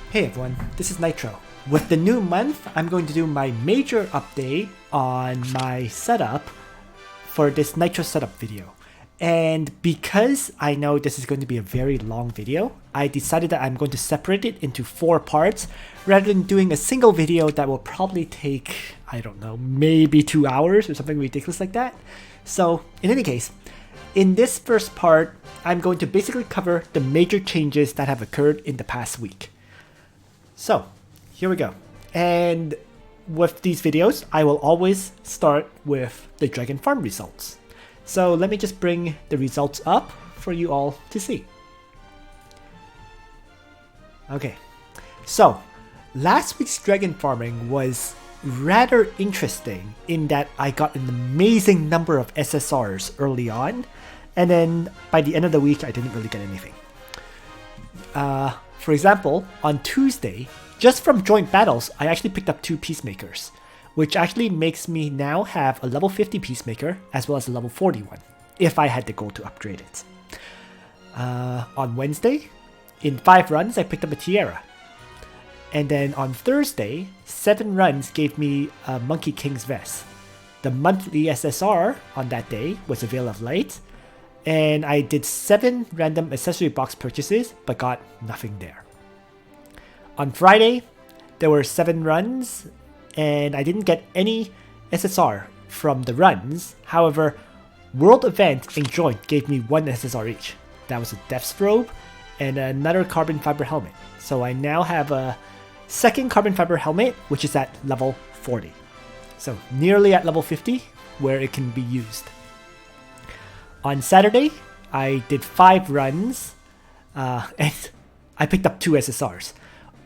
Hey everyone, this is Nitro. With the new month, I'm going to do my major update on my setup for this Nitro setup video. And because I know this is going to be a very long video, I decided that I'm going to separate it into 4 parts rather than doing a single video that will probably take, I don't know, maybe 2 hours or something ridiculous like that. So in any case, in this first part, I'm going to basically cover the major changes that have occurred in the past week. So, here we go. And with these videos, I will always start with the Dragon Farm results. So let me just bring the results up for you all to see. Okay, so last week's Dragon Farming was rather interesting in that I got an amazing number of SSRs early on, and then by the end of the week, I didn't really get anything. For example, on Tuesday, just from joint battles, I actually picked up 2 Peacemakers, which actually makes me now have a level 50 Peacemaker as well as a level 41, if I had the goal to upgrade it. On Wednesday, in 5 runs, I picked up a Tiara. And then on Thursday, 7 runs gave me a Monkey King's Vest. The monthly SSR on that day was a Veil of Light, and I did 7 random accessory box purchases, but got nothing there. On Friday, there were 7 runs, and I didn't get any SSR from the runs. However, World Event and Joint gave me 1 SSR each. That was a Death's Robe and another Carbon Fiber Helmet. So I now have a second Carbon Fiber Helmet, which is at level 40. So nearly at level 50, where it can be used. On Saturday, I did 5 runs, and I picked up 2 SSRs.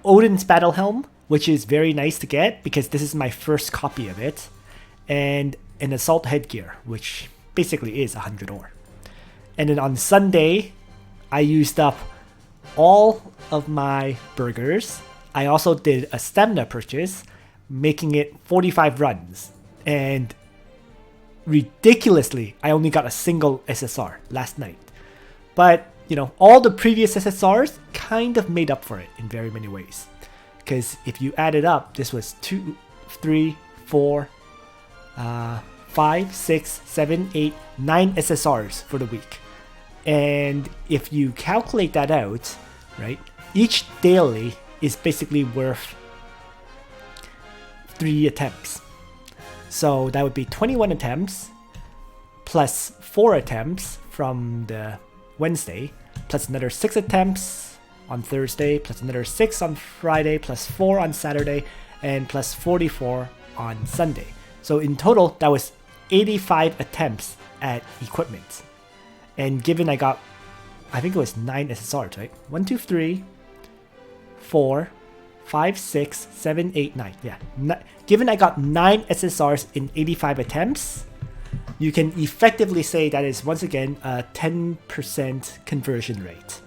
Odin's Battle Helm, which is very nice to get because this is my first copy of it, and an Assault Headgear, which basically is 100 ore. And then on Sunday, I used up all of my burgers. I also did a stamina purchase, making it 45 runs, and ridiculously, I only got a single SSR last night. But, you know, all the previous SSRs kind of made up for it in very many ways. Because if you add it up, this was 2, 3, 4, 5, 6, 7, 8, 9 SSRs for the week. And if you calculate that out, right, each daily is basically worth 3 attempts. So that would be 21 attempts, plus 4 attempts from the Wednesday, plus another 6 attempts on Thursday, plus another 6 on Friday, plus 4 on Saturday, and plus 44 on Sunday. So in total, that was 85 attempts at equipment. And given I got, I think it was 9 SSRs, right? 1, 2, 3, 4, 5, 6, 7, 8, 9. Yeah. Given I got 9 SSRs in 85 attempts, you can effectively say that is once again a 10% conversion rate.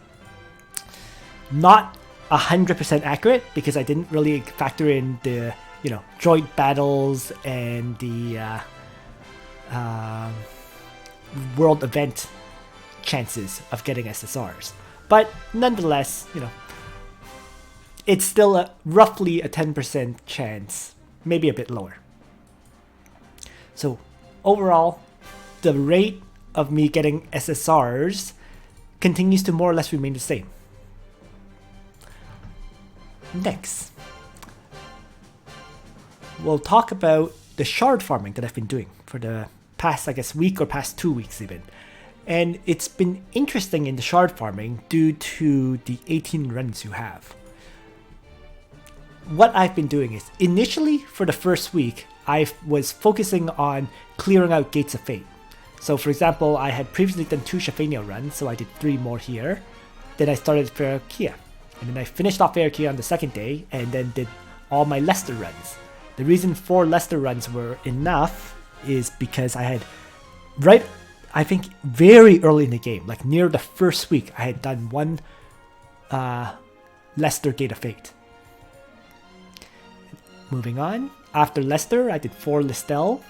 Not 100% accurate because I didn't really factor in the, you know, joint battles and the world event chances of getting SSRs. But nonetheless, you know, it's still roughly a 10% chance, maybe a bit lower. So overall, the rate of me getting SSRs continues to more or less remain the same. Next, we'll talk about the shard farming that I've been doing for the past, I guess, week or past 2 weeks even. And it's been interesting in the shard farming due to the 18 runs you have. What I've been doing is, initially for the first week, I was focusing on clearing out Gates of Fate. So for example, I had previously done 2 Shafania runs, so I did 3 more here. Then I started Ferrokia. And then I finished off Ferrokia on the second day, and then did all my Lester runs. The reason 4 Lester runs were enough is because I had, I think very early in the game, like near the first week, I had done 1 Lester Gate of Fate. Moving on, after Lester, I did 4 Listell,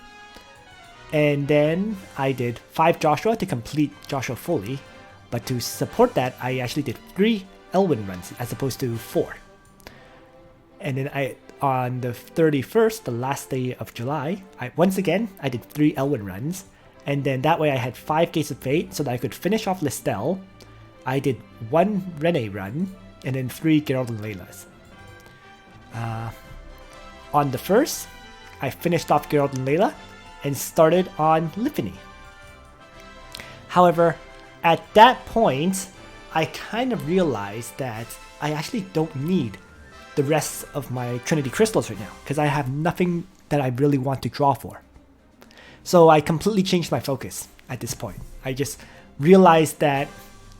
and then I did 5 Joshua to complete Joshua fully, but to support that, I actually did 3 Elwyn runs as opposed to 4. And then on the 31st, the last day of July, once again, I did 3 Elwyn runs. And then that way I had 5 Gates of Fate so that I could finish off Listell. I did 1 Rene run, and then 3 Geralt and Laylas. On the 1st, I finished off Geralt and Layla and started on Liphany. However, at that point, I kind of realized that I actually don't need the rest of my Trinity Crystals right now, because I have nothing that I really want to draw for. So I completely changed my focus at this point. I just realized that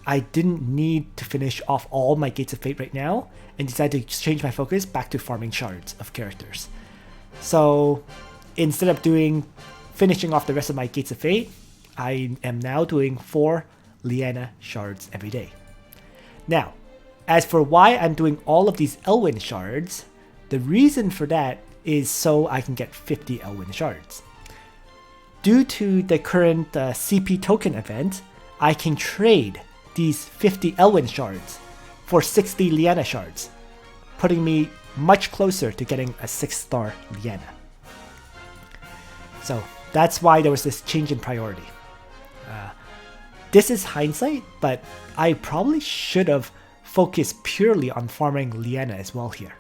I didn't need to finish off all my Gates of Fate right now, and decided to change my focus back to farming shards of characters. So instead of finishing off the rest of my Gates of Fate, I am now doing 4 Lyanna shards every day. Now, as for why I'm doing all of these Elwyn shards, the reason for that is so I can get 50 Elwyn shards. Due to the current CP token event, I can trade these 50 Elwyn shards for 60 Lyanna shards, putting me much closer to getting a 6-star Lyanna. So that's why there was this change in priority. This is hindsight, but I probably should have focused purely on farming Lyanna as well here.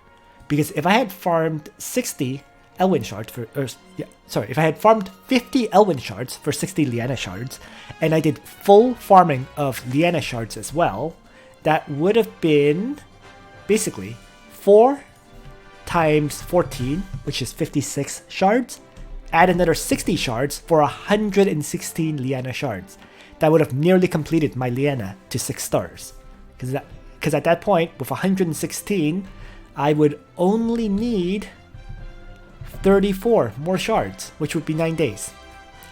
Because if I had farmed 60 Elwyn shards if I had farmed 50 Elwyn shards for 60 Lyanna shards, and I did full farming of Lyanna shards as well, that would have been basically 4 times 14, which is 56 shards, add another 60 shards for 116 Lyanna shards. That would have nearly completed my Lyanna to 6 stars. Because at that point, with 116, I would only need 34 more shards, which would be 9 days.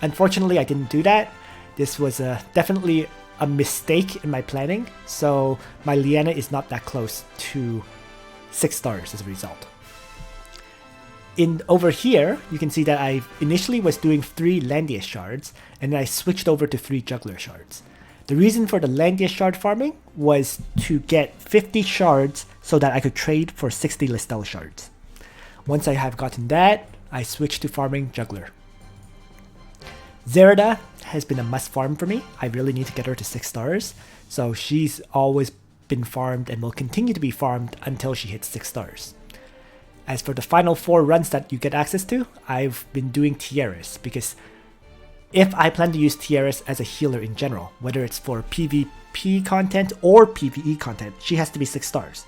Unfortunately, I didn't do that. This was definitely a mistake in my planning, so my Lyanna is not that close to 6 stars as a result. Over here, you can see that I initially was doing 3 Landius shards, and then I switched over to 3 Juggler shards. The reason for the Landius shard farming was to get 50 shards so that I could trade for 60 Listell shards. Once I have gotten that, I switched to farming Juggler. Zerida has been a must farm for me. I really need to get her to 6 stars, so she's always been farmed and will continue to be farmed until she hits 6 stars. As for the final 4 runs that you get access to, I've been doing Tiaras, because if I plan to use Tiaras as a healer in general, whether it's for PvP content or PvE content, she has to be 6 stars.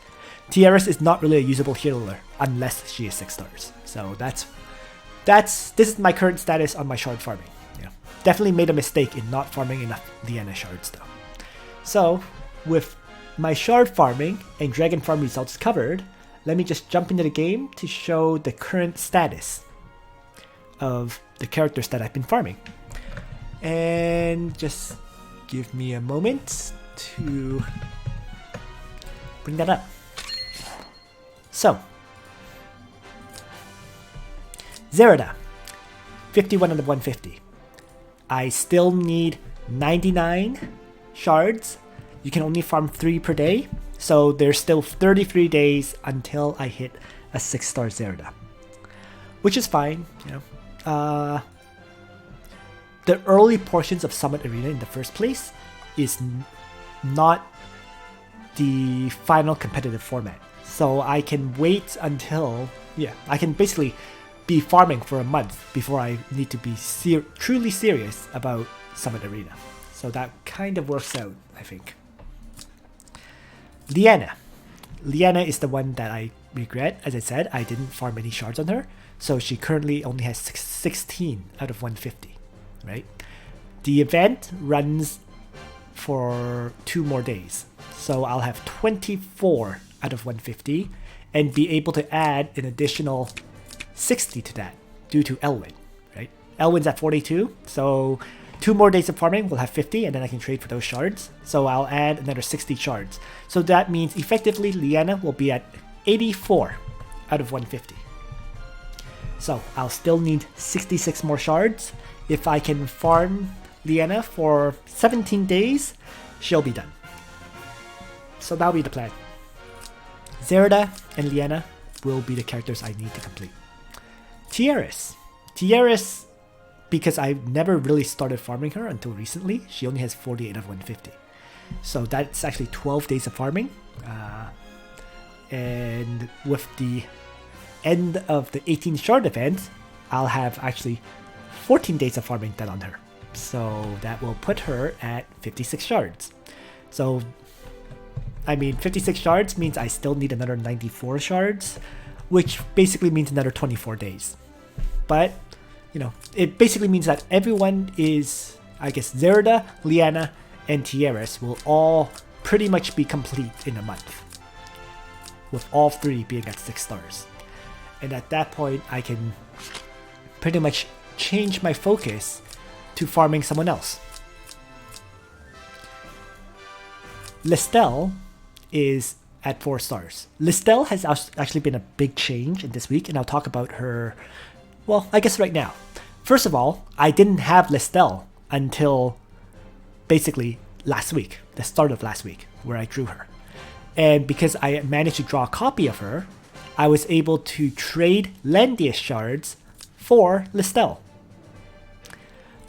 Tiaras is not really a usable healer unless she is 6 stars. So this is my current status on my shard farming. Yeah. Definitely made a mistake in not farming enough Lyanna shards though. So with my shard farming and dragon farm results covered, let me just jump into the game to show the current status of the characters that I've been farming. And just give me a moment to bring that up. So, Zerida, 51 out of 150. I still need 99 shards. You can only farm 3 per day. So there's still 33 days until I hit a 6-star Zerida, which is fine. You know, the early portions of Summit Arena in the first place is not the final competitive format, so I can wait until I can basically be farming for a month before I need to be truly serious about Summit Arena. So that kind of works out, I think. Lyanna is the one that I regret. As I said, I didn't farm any shards on her, so she currently only has 16 out of 150, right? The event runs for 2 more days, so I'll have 24 out of 150 and be able to add an additional 60 to that due to Elwyn, right? Elwyn's at 42, so 2 more days of farming, we'll have 50, and then I can trade for those shards. So I'll add another 60 shards. So that means effectively Lyanna will be at 84 out of 150. So I'll still need 66 more shards. If I can farm Lyanna for 17 days, she'll be done. So that'll be the plan. Zerida and Lyanna, will be the characters I need to complete. Tiaris, because I never really started farming her until recently, she only has 48 of 150. So that's actually 12 days of farming. And with the end of the 18 shard event, I'll have actually 14 days of farming done on her. So that will put her at 56 shards. So, I mean, 56 shards means I still need another 94 shards, which basically means another 24 days. But, you know, it basically means that everyone is, I guess, Zerida, Liana, and Tiaris will all pretty much be complete in a month, with all three being at 6 stars. And at that point, I can pretty much change my focus to farming someone else. Listell is at 4 stars. Listell has actually been a big change in this week, and I'll talk about her, well, I guess right now. First of all, I didn't have Listell until basically last week, the start of last week, where I drew her. And because I managed to draw a copy of her, I was able to trade Landius shards for Listell.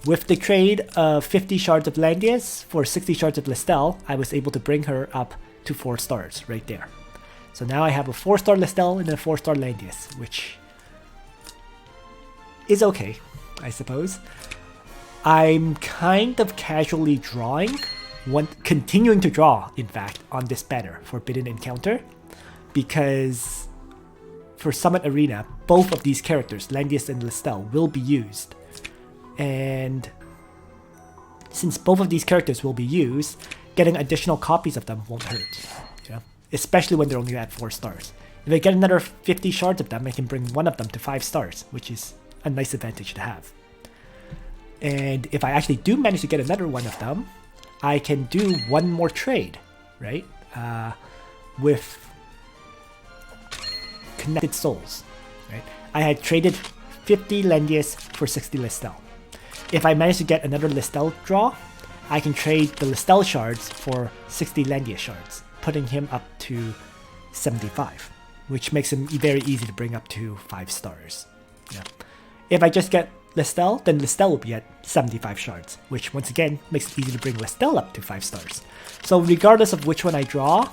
With the trade of 50 shards of Landius for 60 shards of Listell, I was able to bring her up to 4 stars right there. So now I have a 4-star Listell and a 4-star Landius, which is okay, I suppose. I'm kind of casually drawing, continuing to draw, in fact, on this banner, Forbidden Encounter, because for Summit Arena, both of these characters, Landius and Listell, will be used. And since both of these characters will be used, getting additional copies of them won't hurt, you know? Especially when they're only at 4 stars. If I get another 50 shards of them, I can bring one of them to 5 stars, which is a nice advantage to have. And if I actually do manage to get another one of them, I can do one more trade, right? With Connected Souls, right? I had traded 50 Landius for 60 Listell. If I manage to get another Listell draw, I can trade the Listell shards for 60 Landius shards, putting him up to 75, which makes him very easy to bring up to 5 stars. Yeah. If I just get Listell, then Listell will be at 75 shards, which once again makes it easy to bring Listell up to 5 stars. So regardless of which one I draw,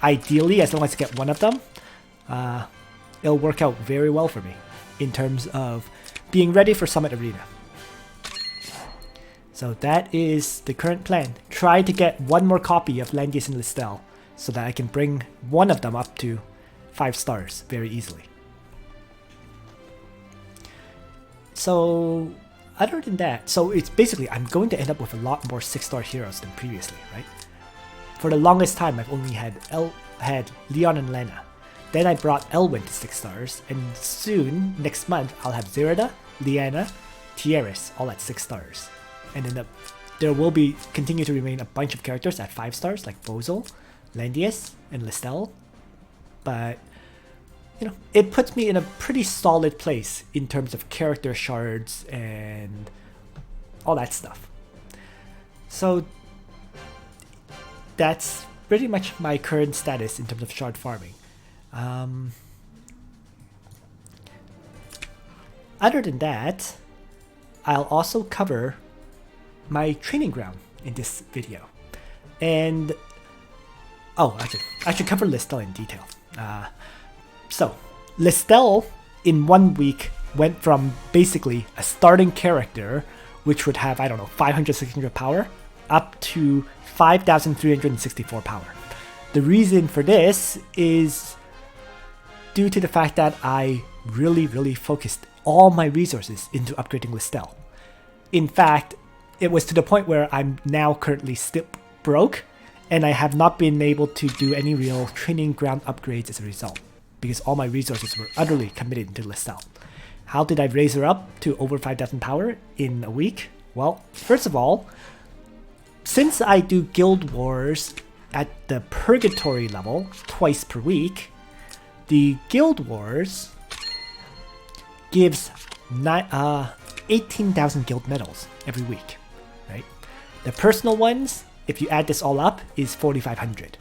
ideally, as long as I get one of them, it'll work out very well for me in terms of being ready for Summit Arena. So that is the current plan. Try to get one more copy of Landius and Listell so that I can bring one of them up to 5 stars very easily. So other than that, so it's basically I'm going to end up with a lot more 6-star heroes than previously, right? For the longest time, I've only had Leon and Lena. Then I brought Elwyn to 6 stars, and soon, next month, I'll have Zerida, Liana, Tiaris, all at 6 stars. And then there will be continue to remain a bunch of characters at 5 stars, like Bozel, Landius, and Listell. But you know, it puts me in a pretty solid place in terms of character shards and all that stuff. So that's pretty much my current status in terms of shard farming. Other than that, I'll also cover my training ground in this video. And I should cover Listell in detail. So, Listell in 1 week went from basically a starting character, which would have, 500, 600 power, up to 5,364 power. The reason for this is due to the fact that I really focused all my resources into upgrading Listell. In fact, it was to the point where I'm now currently still broke, and I have not been able to do any real training ground upgrades as a result, because all my resources were utterly committed to Listell. How did I raise her up to over 5,000 power in a week? Well, first of all, since I do Guild Wars at the Purgatory level twice per week, the Guild Wars gives 18,000 guild medals every week, right? The personal ones, if you add this all up, is 4,500.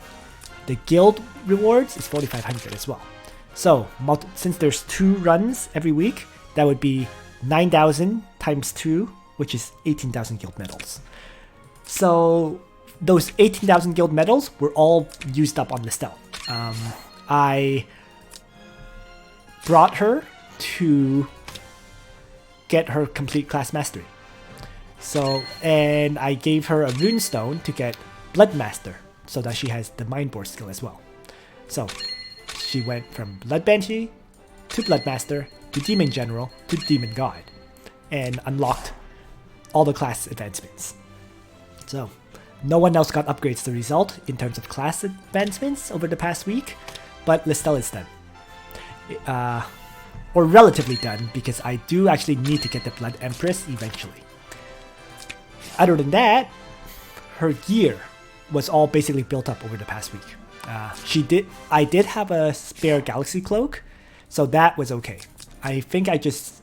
The guild rewards is 4,500 as well. So since there's 2 runs every week, that would be 9,000 times 2, which is 18,000 guild medals. So those 18,000 guild medals were all used up on Listell. I brought her to get her complete class mastery. So, and I gave her a rune stone to get Blood Master, so that she has the Mind Bore skill as well. So she went from Blood Banshee to Blood Master to Demon General to Demon God, and unlocked all the class advancements. So no one else got upgrades as a result in terms of class advancements over the past week, but Listell is done. Or relatively done, because I do actually need to get the Blood Empress eventually. Other than that, her gear was all basically built up over the past week. I did have a spare Galaxy Cloak, so that was okay. I think I just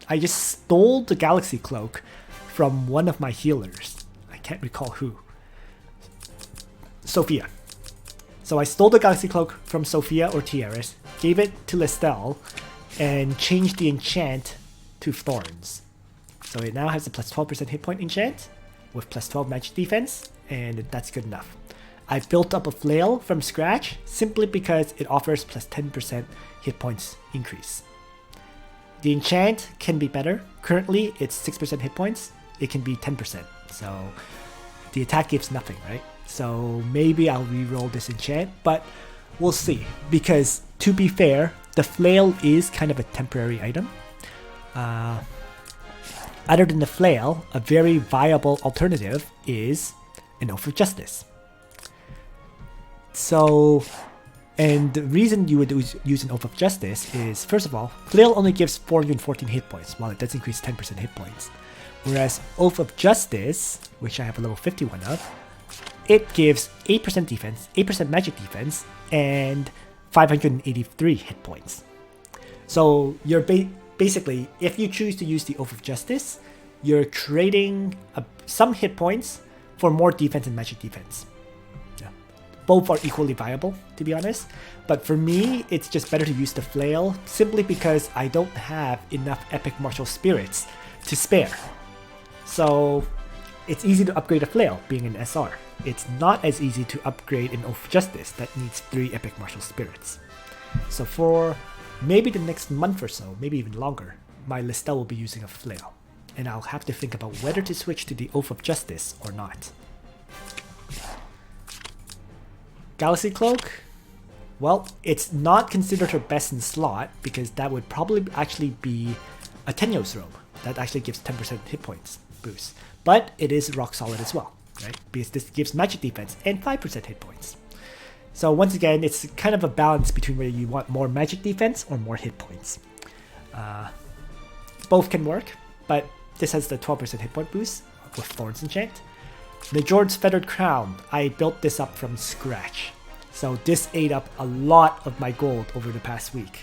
stole the Galaxy Cloak from one of my healers. I can't recall who. Sophia. So I stole the Galaxy Cloak from Sophia or Tiaris, gave it to Listell, and changed the enchant to Thorns. So it now has a plus 12% hit point enchant with plus 12 magic defense, and that's good enough. I built up a flail from scratch simply because it offers plus 10% hit points increase. The enchant can be better. Currently it's 6% hit points. It can be 10%. So the attack gives nothing, right? So maybe I'll reroll this enchant, but we'll see. Because to be fair, the flail is kind of a temporary item. Other than the flail, a very viable alternative is an Oath of Justice. So, and the reason you would use an Oath of Justice is, first of all, flail only gives 414 hit points, while it does increase 10% hit points. Whereas Oath of Justice, which I have a level 51 of, it gives 8% defense, 8% magic defense, and 583 hit points. So you're basically, if you choose to use the Oath of Justice, you're trading some hit points for more defense and magic defense. Yeah. Both are equally viable, to be honest. But for me, it's just better to use the flail, simply because I don't have enough epic martial spirits to spare. So it's easy to upgrade a flail, being an SR. It's not as easy to upgrade an Oath of Justice that needs 3 epic martial spirits. So for maybe the next month or so, maybe even longer, my Listell will be using a flail, and I'll have to think about whether to switch to the Oath of Justice or not. Galaxy Cloak? Well, it's not considered her best in slot, because that would probably actually be a Tenyos robe. That actually gives 10% hit points boost. But it is rock solid as well, right? Because this gives magic defense and 5% hit points. So once again, it's kind of a balance between whether you want more magic defense or more hit points. Both can work, but this has the 12% hit point boost with Thorns enchant. The Jord's Feathered Crown, I built this up from scratch. So this ate up a lot of my gold over the past week,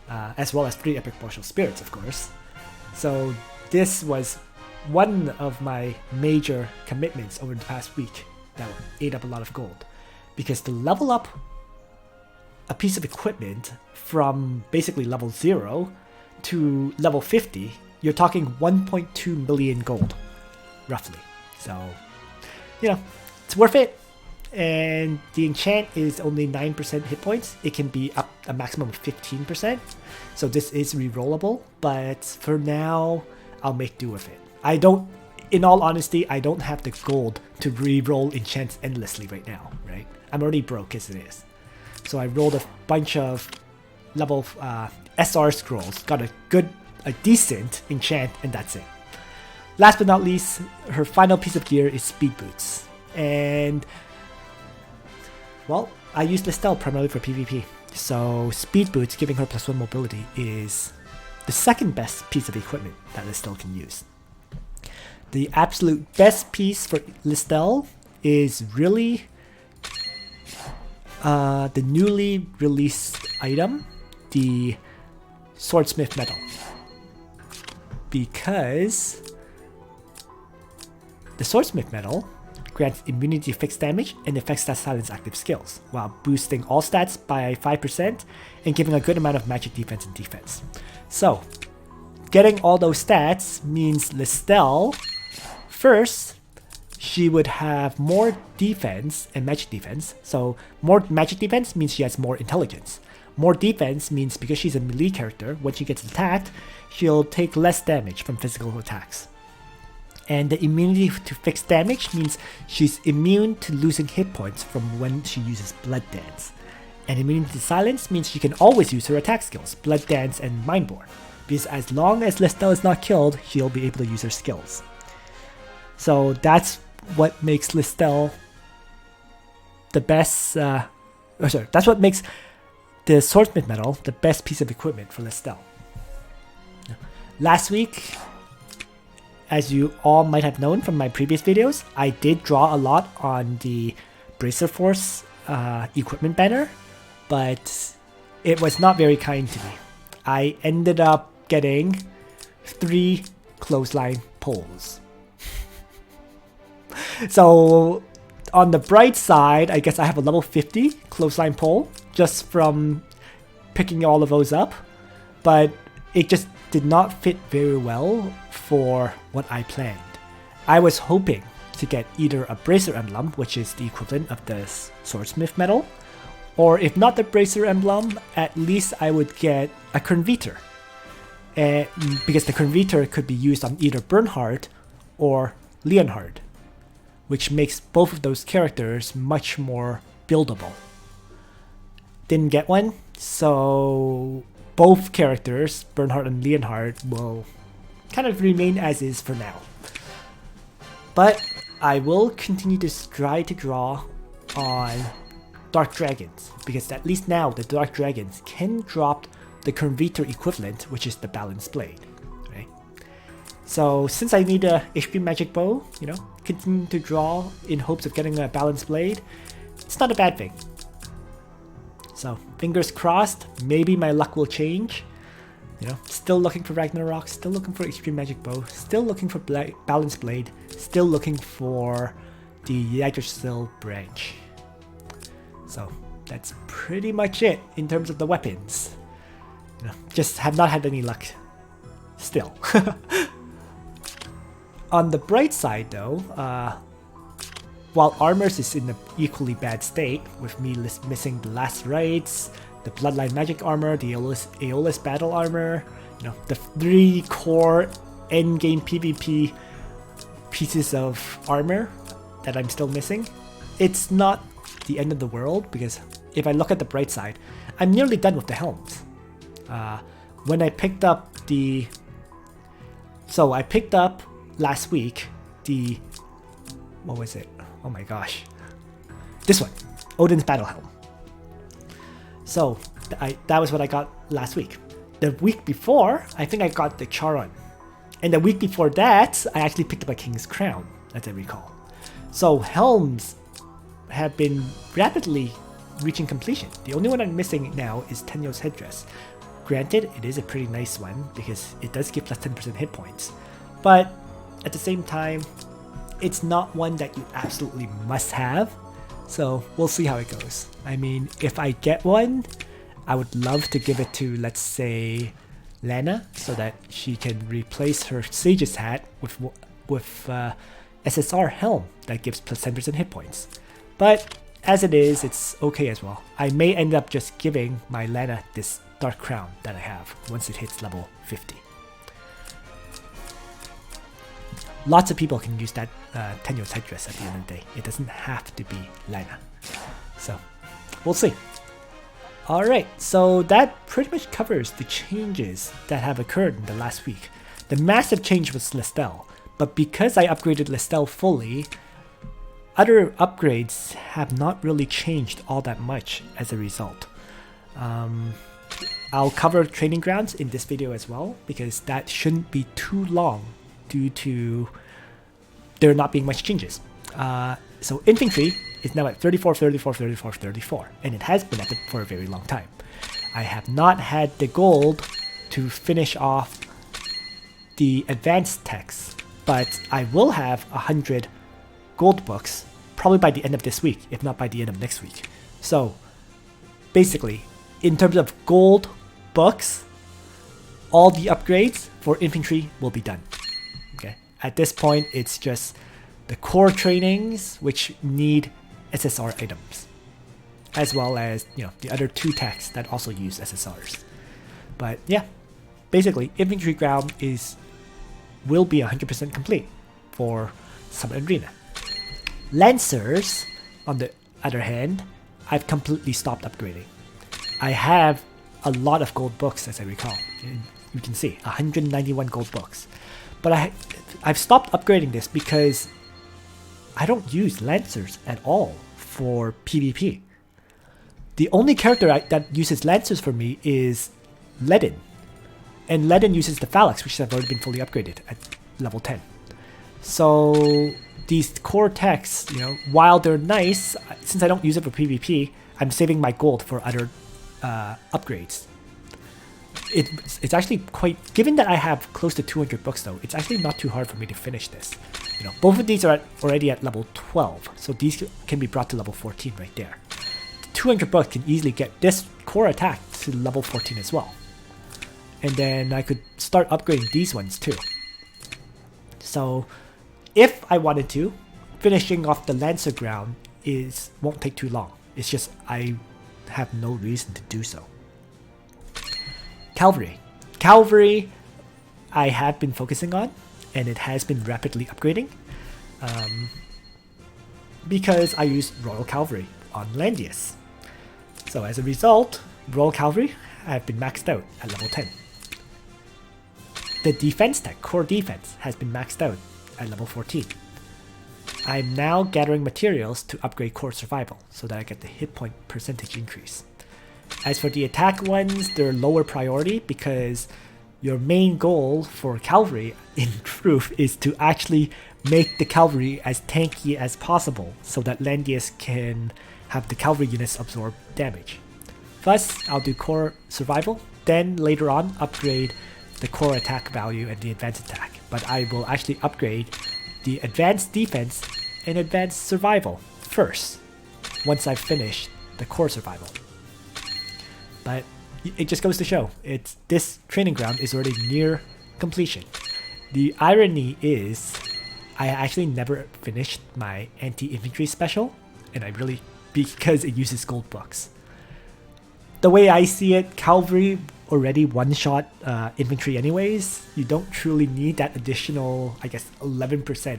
as well as 3 epic martial spirits, of course. So this was one of my major commitments over the past week that ate up a lot of gold. Because to level up a piece of equipment from basically level 0 to level 50, you're talking 1.2 million gold, roughly. So, you know, it's worth it. And the enchant is only 9% hit points. It can be up a maximum of 15%. So this is rerollable, but for now, I'll make do with it. In all honesty, I don't have the gold to re-roll enchants endlessly right now, right? I'm already broke as it is. So I rolled a bunch of level SR scrolls, got a decent enchant, and that's it. Last but not least, her final piece of gear is speed boots. And, well, I use Listell primarily for PvP. So speed boots, giving her +1 mobility, is the second best piece of equipment that Listell can use. The absolute best piece for Listell is really the newly released item, the Swordsmith Medal. Because the Swordsmith Medal grants immunity to fixed damage and affects that silence active skills, while boosting all stats by 5% and giving a good amount of magic defense and defense. So, getting all those stats means Listell, first, she would have more defense and magic defense. So more magic defense means she has more intelligence. More defense means because she's a melee character, when she gets attacked, she'll take less damage from physical attacks. And the immunity to fixed damage means she's immune to losing hit points from when she uses Blood Dance. And immunity to silence means she can always use her attack skills, Blood Dance and Mindbore. Because as long as Listell is not killed, she'll be able to use her skills. So that's what makes Listell the best, that's what makes the Swordsmith medal the best piece of equipment for Listell. Last week, as you all might have known from my previous videos, I did draw a lot on the Bracer Force equipment banner, but it was not very kind to me. I ended up getting 3 clothesline pulls. So on the bright side, I guess I have a level 50 clothesline pole just from picking all of those up, but it just did not fit very well for what I planned. I was hoping to get either a Bracer Emblem, which is the equivalent of the Swordsmith medal, or if not the Bracer Emblem, at least I would get a Converter. Because the Converter could be used on either Bernhard or Leonhard, which makes both of those characters much more buildable. Didn't get one, so both characters, Bernhard and Leonhard, will kind of remain as is for now. But I will continue to try to draw on Dark Dragons, because at least now the Dark Dragons can drop the Converter equivalent, which is the Balance Blade. Right? So since I need a HP Magic Bow, continue to draw in hopes of getting a Balance Blade, it's not a bad thing. So fingers crossed, maybe my luck will change. Still looking for Ragnarok, still looking for HP Magic Bow, still looking for Balance Blade, still looking for the Yggdrasil branch. So that's pretty much it in terms of the weapons. Just have not had any luck still. On the bright side though, while Armors is in an equally bad state, with me missing the Last Rites, the Bloodline Magic Armor, the Aeolus Battle Armor, the 3 core endgame PvP pieces of armor that I'm still missing, it's not the end of the world, because if I look at the bright side, I'm nearly done with the helms. When I picked up I picked up last week what was it? Oh my gosh. This one, Odin's Battle Helm. So that was what I got last week. The week before, I think I got the Charon. And the week before that, I actually picked up a King's Crown, as I recall. So helms have been rapidly reaching completion. The only one I'm missing now is Tenyo's Headdress. Granted, it is a pretty nice one because it does give plus 10% hit points. But at the same time, it's not one that you absolutely must have. So we'll see how it goes. I mean, if I get one, I would love to give it to, let's say, Lana, so that she can replace her Sage's Hat with SSR Helm that gives plus 10% hit points. But as it is, it's okay as well. I may end up just giving my Lana this Dark Crown that I have once it hits level 50. Lots of people can use that Tenyo's Headdress at the end of the day. It doesn't have to be Lana. So, we'll see. Alright, so that pretty much covers the changes that have occurred in the last week. The massive change was Listell, but because I upgraded Listell fully, other upgrades have not really changed all that much as a result. I'll cover Training Grounds in this video as well, because that shouldn't be too long due to there not being much changes. So Infantry is now at 34, 34, 34, 34, and it has been at it for a very long time. I have not had the gold to finish off the advanced texts, but I will have 100 gold books probably by the end of this week, if not by the end of next week. So basically, in terms of gold books, all the upgrades for infantry will be done. Okay. At this point, it's just the core trainings which need SSR items, as well as the other 2 techs that also use SSRs. But yeah, basically infantry ground will be 100% complete for Summit Arena. Lancers, on the other hand, I've completely stopped upgrading. I have a lot of gold books, as I recall. You can see 191 gold books, but I've stopped upgrading this because I don't use Lancers at all for PvP. The only character that uses Lancers for me is Ledin, and Ledin uses the Phalanx, which have already been fully upgraded at level 10. So these core techs, while they're nice, since I don't use it for PvP, I'm saving my gold for other upgrades. It's actually quite, given that I have close to 200 books though, it's actually not too hard for me to finish this. Both of these are already at level 12, so these can be brought to level 14 right there. 200 books can easily get this core attack to level 14 as well. And then I could start upgrading these ones too. So if I wanted to, finishing off the Lancer ground won't take too long. It's just I have no reason to do so. Cavalry I have been focusing on, and it has been rapidly upgrading because I use Royal Cavalry on Landius. So as a result, Royal Cavalry have been maxed out at level 10. The defense tech, core defense, has been maxed out at level 14. I'm now gathering materials to upgrade core survival so that I get the hit point percentage increase. As for the attack ones, they're lower priority because your main goal for cavalry, in truth, is to actually make the cavalry as tanky as possible so that Landius can have the cavalry units absorb damage. First, I'll do core survival, then later on upgrade the core attack value and the advanced attack. But I will actually upgrade the advanced defense and advanced survival first, once I've finished the core survival. But it just goes to show, this training ground is already near completion. The irony is, I actually never finished my anti-infantry special, and because it uses gold books. The way I see it, cavalry already one-shot infantry anyways. You don't truly need that additional, 11%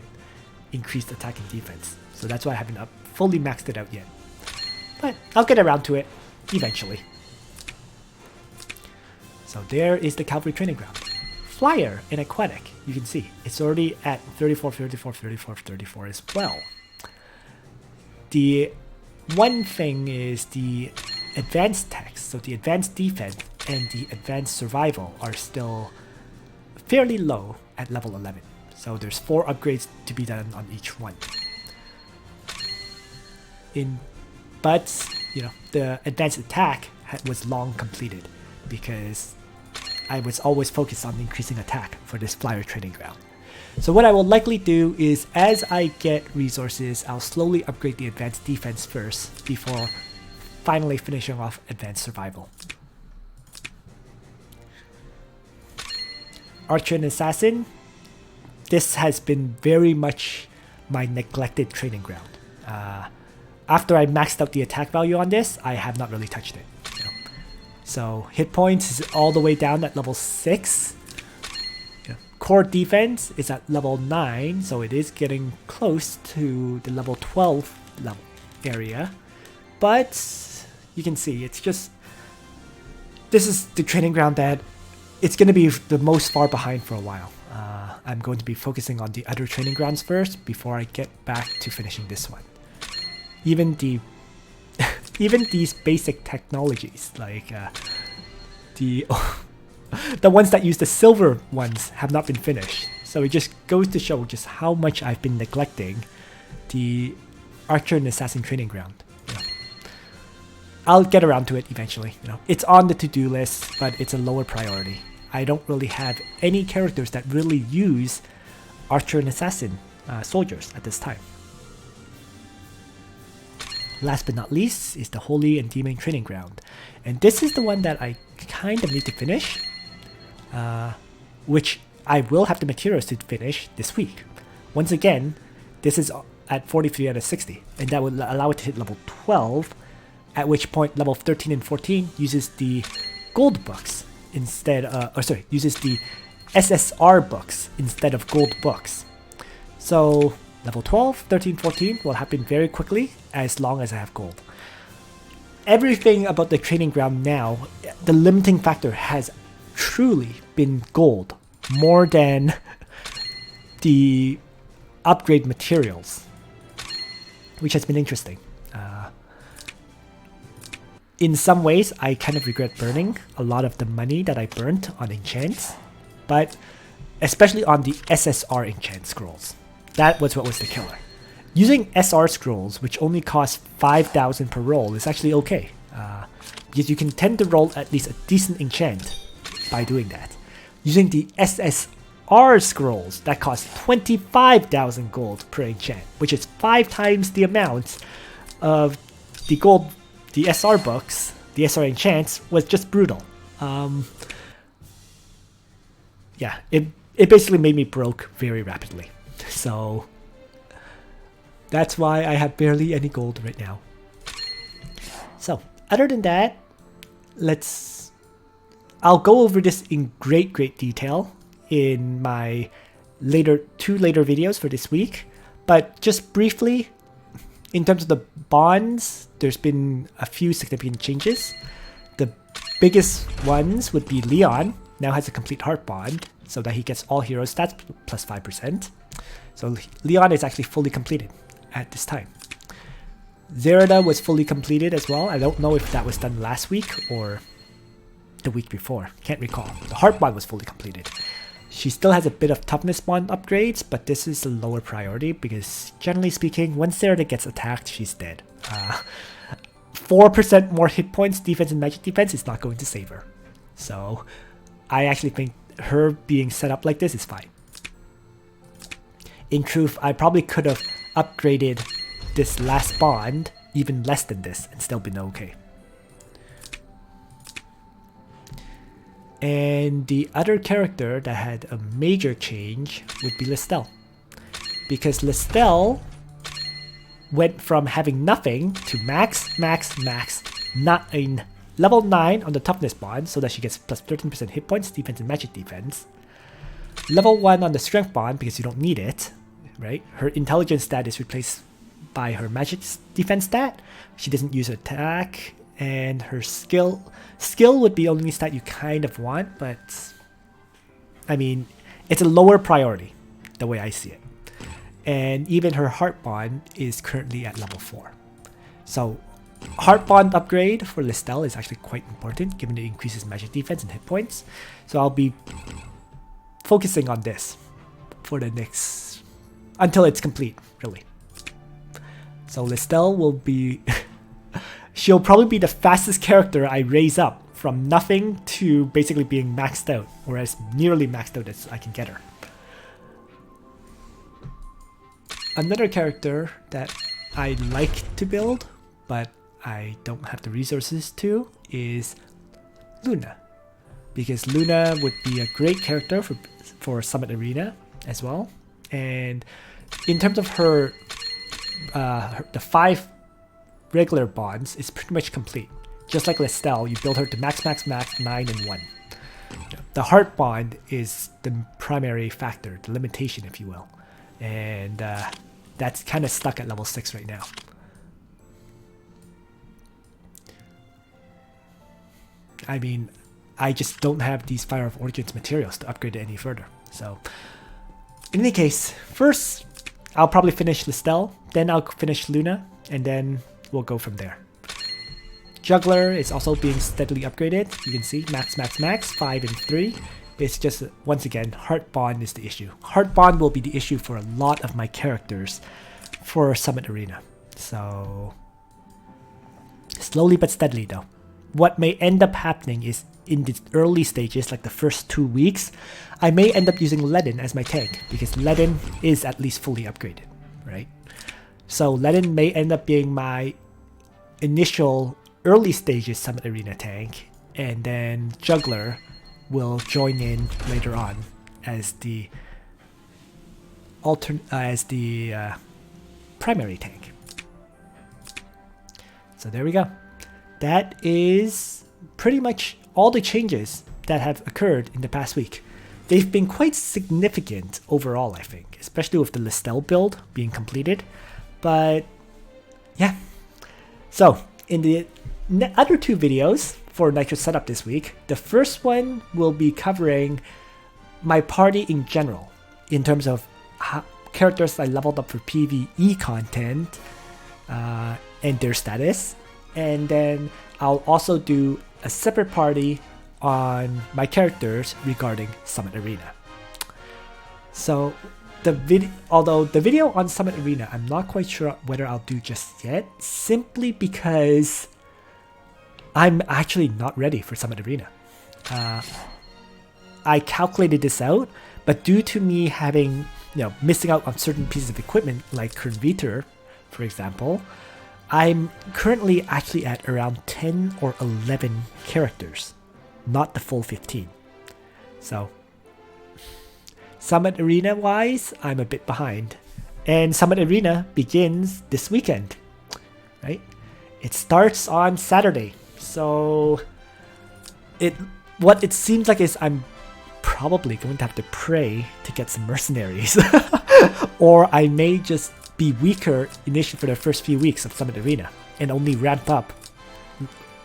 increased attack and defense. So that's why I haven't fully maxed it out yet. But I'll get around to it eventually. So there is the cavalry training ground. Flyer and aquatic, you can see, it's already at 34, 34, 34, 34 as well. The one thing is the advanced text, so the advanced defense and the advanced survival are still fairly low at level 11. So there's 4 upgrades to be done on each one. But the advanced attack was long completed because I was always focused on increasing attack for this flyer training ground. So what I will likely do is, as I get resources, I'll slowly upgrade the advanced defense first before finally finishing off advanced survival. Archer and Assassin, this has been very much my neglected training ground. After I maxed out the attack value on this, I have not really touched it. So hit points is all the way down at level 6. Core defense is at level 9, so it is getting close to the level 12 level area. But you can see this is the training ground that it's going to be the most far behind for a while. I'm going to be focusing on the other training grounds first before I get back to finishing this one. Even these basic technologies, like the ones that use the silver ones, have not been finished. So it just goes to show just how much I've been neglecting the Archer and Assassin training ground. I'll get around to it eventually. It's on the to-do list, but it's a lower priority. I don't really have any characters that really use Archer and Assassin soldiers at this time. last but not least is the Holy and Demon Training Ground. And this is the one that I kind of need to finish, which I will have the materials to finish this week. Once again, this is at 43 out of 60, and that would allow it to hit level 12, at which point level 13 and 14 uses the gold books instead, uses the SSR books instead of gold books. So level 12, 13, 14 will happen very quickly as long as I have gold. Everything about the training ground now, the limiting factor has truly been gold more than the upgrade materials, which has been interesting. In some ways, I kind of regret burning a lot of the money that I burnt on enchants, but especially on the SSR enchant scrolls. That was what was the killer. Using SR scrolls, which only cost 5,000 per roll, is actually okay, because you can tend to roll at least a decent enchant by doing that. Using the SSR scrolls, that cost 25,000 gold per enchant, which is 5 times the amount of the gold. The SR books, the SR enchants, was just brutal. Yeah, it basically made me broke very rapidly. So that's why I have barely any gold right now. So other than that, I'll go over this in great detail in my two later videos for this week. But just briefly, in terms of the bonds, there's been a few significant changes. The biggest ones would be Leon now has a complete heart bond, so that he gets all hero stats plus 5%. So Leon is actually fully completed at this time. Zerida was fully completed as well. I don't know if that was done last week or the week before. Can't recall. The heart bond was fully completed. She still has a bit of toughness bond upgrades, but this is a lower priority because, generally speaking, once Zerida gets attacked, she's dead. 4% more hit points, defense and magic defense is not going to save her. So I actually think her being set up like this is fine. In truth, I probably could have upgraded this last bond even less than this and still been okay. And the other character that had a major change would be Listell. Because Listell went from having nothing to max, not in level 9 on the toughness bond, so that she gets plus 13% hit points, defense and magic defense. Level 1 on the strength bond because you don't need it, right? Her intelligence stat is replaced by her magic defense stat. She doesn't use attack. And her skill would be only stat you kind of want, but I mean, it's a lower priority the way I see it. And even her heart bond is currently at level 4. So heart bond upgrade for Listell is actually quite important given it increases magic defense and hit points. So I'll be focusing on this for the next, until it's complete, really. So Listell will be she'll probably be the fastest character I raise up from nothing to basically being maxed out, or as nearly maxed out as I can get her. Another character that I like to build, but I don't have the resources to, is Luna. Because Luna would be a great character for Summit Arena as well. And in terms of her, the 5 regular bonds is pretty much complete. Just like Listell, you build her to max, 9 and 1. The heart bond is the primary factor, the limitation if you will. And that's kind of stuck at level 6 right now. I mean, I just don't have these Fire of Origins materials to upgrade it any further. So, in any case, first I'll probably finish Listell, then I'll finish Luna, and then we'll go from there. Juggler is also being steadily upgraded. You can see max, 5 and 3. It's just, once again, heart bond is the issue. Heart bond will be the issue for a lot of my characters for Summit Arena. So, slowly but steadily though. What may end up happening is in the early stages, like the first 2 weeks, I may end up using Ledin as my tank, because Ledin is at least fully upgraded, right? So Ledin may end up being my initial early stages Summit Arena tank, and then Juggler will join in later on as the primary tank. So there we go. That is pretty much all the changes that have occurred in the past week. They've been quite significant overall, I think, especially with the Listell build being completed. But yeah. So in the other two videos for Nitro setup this week, the first one will be covering my party in general in terms of characters I leveled up for PvE content and their status. And then I'll also do a separate party on my characters regarding Summit Arena. So although the video on Summit Arena, I'm not quite sure whether I'll do just yet, simply because I'm actually not ready for Summit Arena. I calculated this out, but due to me having, missing out on certain pieces of equipment like Converter, for example, I'm currently actually at around 10 or 11 characters, not the full 15. So Summit Arena wise, I'm a bit behind. And Summit Arena begins this weekend, right? It starts on Saturday. So what it seems like is I'm probably going to have to pray to get some mercenaries. Or I may just be weaker initially for the first few weeks of Summit Arena and only ramp up,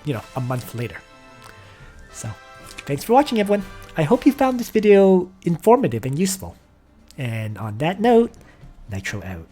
a month later. So thanks for watching, everyone. I hope you found this video informative and useful. And on that note, Nitro out.